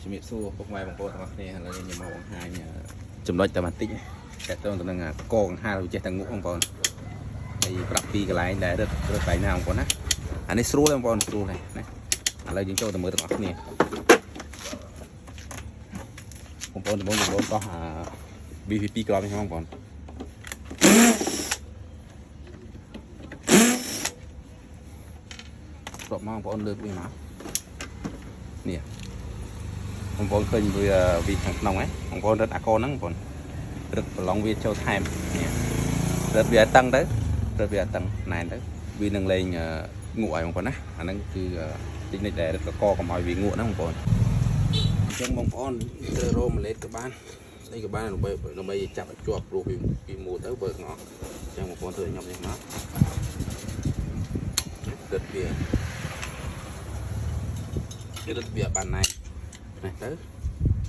ជំរាបសួរពុកម៉ែបងប្អូនទាំងអស់គ្នាឥឡូវខ្ញុំមកបង្ហាញចំណុចតែបន្តិចតែទៅនឹងកកង្ហាលចេះតែងក់បងប្អូនហើយប្រាប់ពីកន្លែងដែលរត់កន្លែងណាបងប្អូនណាអានេះស្រួលបងប្អូនស្រួលហើយណាឥឡូវយើងចូលទៅមើលទាំងអស់គ្នាបងប្អូនដំបូងដោះVVP ក្រោមនេះបងប្អូនប្រកមកបងប្អូនលើកវាមកនេះបងប្អូនឃើញវាខាងក្នុងហ៎បងប្អូនរត់អាកហ្នឹងបងប្អូនរត់ប្រឡងវាចូលថែមនេះរត់វាតឹងទៅរត់វាតឹងណែនទៅវានឹងលេងងក់ហើយបងប្អូនណាអាហ្នឹងគឺតិចនិចដែលរត់កកកុំឲ្យវាងក់ហ្នឹងបងប្អូនអញ្ចឹងបងប្អូនត្រូវរោមលេតក៏បានស្អីក៏បានដើម្បីចាប់ឲ្យជាប់ព្រោះពីមូលទៅបើទាំងអស់អញ្ចឹងបងប្អូនធ្វើឲ្យខ្ញុំនេះមករត់វាបានណែនេះទៅ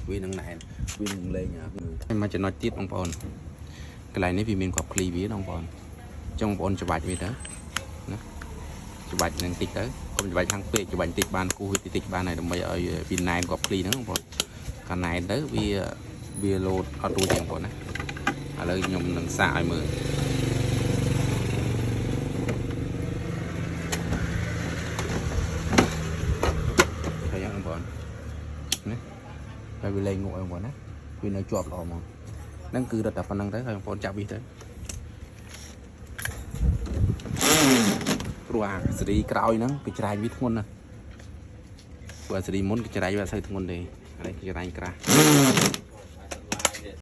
វានឹងណែនវានឹងលេងមកចំណុចទៀតបងប្អូនកន្លែងនេះវាមានគ្រាប់ឃ្លីវាបងប្អូនចង់បងប្អូនច្បាច់វាទៅណាច្បាច់នឹងតិចទៅកុំច្បាច់ខាងពេកច្បាច់តិចបានគូវាតិចបានហើយដើម្បីឲ្យវាណែនគ្រាប់ឃ្លីហ្នឹងបងប្អូនកាលណែនទៅវាលោតអត់រួចទេបងប្អូនណាឥឡូវខ្ញុំនឹងសាកឲ្យមើលបងប្អូនណាតែវាលេងងក់បងប្អូនណាវានៅជាប់ល្អមកហ្នឹងគឺរត់តែប៉ុណ្្នឹងទៅហើយបងប្អូនចាប់វាទៅព្រោះអាសេរីក្រោយហ្នឹងគេច្រែងវាធ្ងន់ណាព្រោះអាសេរីមុនគេច្រែងវាអត់សូវធ្ងន់ទេអានេះគេច្រែងក្រាស់